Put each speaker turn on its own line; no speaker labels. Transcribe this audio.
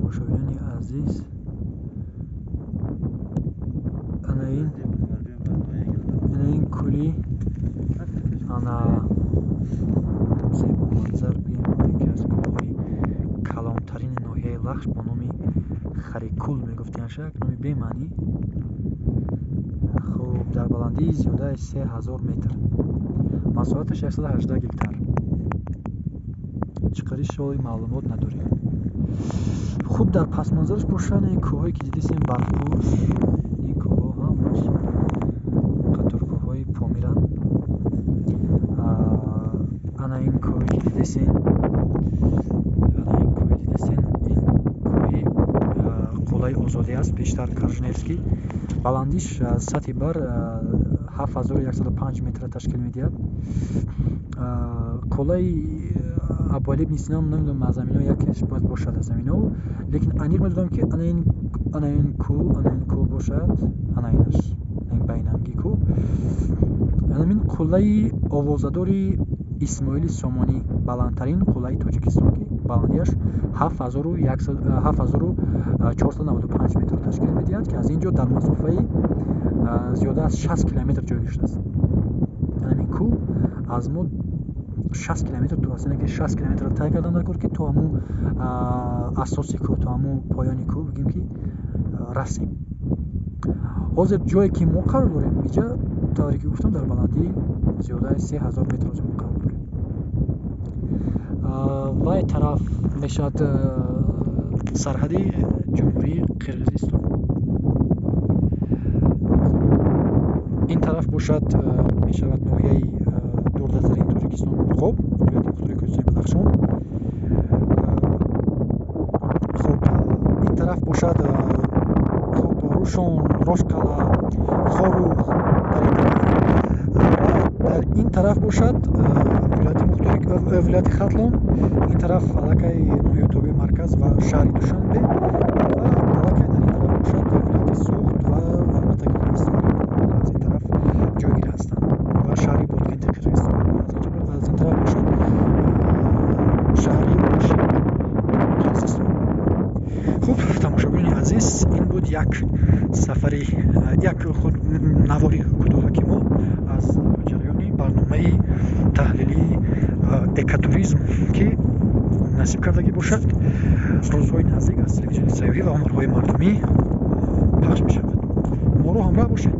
тамошобинони азиз, ин кӯли ана зебоманзар яке аз кӯлҳои калонтарини ноҳияи лахш бо номи харикул мегуфтияншак, номи бемаънӣ. хуб дар баландии зиёдаи 3000 метр, масоҳаташ 118 гектар. чӣ қади шои маълумот надорем. хуб дар пасманзараш бошад ин кӯҳҳое ки дидисем барфпӯш, ин кӯҳҳо ҳамаш қаторкӯҳҳои помиранд. ана ин кӯҳе ки дидисен, ин кӯҳи қуллаи озодӣ аст, бештар Коржневский. баландиш аз сатҳи бар 7105 метра ташкил медиҳад. қуллаи абвалиб нисинам намедонам аз замино якеш бояд бошад аз замино, лекин аниқ медонам ки ана ин кӯҳ бошад, ана инаш ин байнамги кӯҳ, ҳамин қуллаи овозадори исмоили сомонӣ, баландтарин қуллаи тоҷикистон ки баландиаш 7495 метр ташкил медиҳад, ки аз ин ҷо дар масофаи зиёда аз 60 километр ҷой гирифтааст. ҳамин кӯҳ аз мо 60 километр дур аст, яъне 60 километр тай кардан дар кор ки то ҳамун асоси кӯҳ, то ҳамун поёни кӯҳ бигем ки расем. ҳозир ҷое ки мо қарор дорем иҷа, тавре ки гуфтам, дар баландии зиёдаи 3000 метр ҳозир мо қарор дорем. вай тараф мешавад сарҳади ҷумҳурии Қирғизистон. ин тараф бошад мешавад ноҳияи дурдастарини Тоҷикистон, Мурғоб, вилояти мухтори Кӯҳистони Бадахшон. хуб ин тараф бошад Рӯшон, Рошқала, Хорух. дар ин тараф бошад вилояти Хатлон, ин тараф аллакай ноҳияи тобии Марказ ва шаҳри Душанбе, ва аллакай дар ин тараф бошад вилояти Суғд ва албатта Қирғизистони аз ин тараф ҷойгир ҳастанд ва шаҳри Боткенти Қирғизистон. аз ин тараф бошад шаҳри Оши Қирғизистон. хуб тамошобинони азиз, ин буд як сафари навори кӯтоҳе ки мо аз ҷараёни барномаи таҳлилии экотуризм ки насиб кардагӣ бошад, рӯзҳои наздик аз телевизиони союҳӣ ва омрҳои мардумӣ пахш мешавад. моро ҳамроҳ бошед.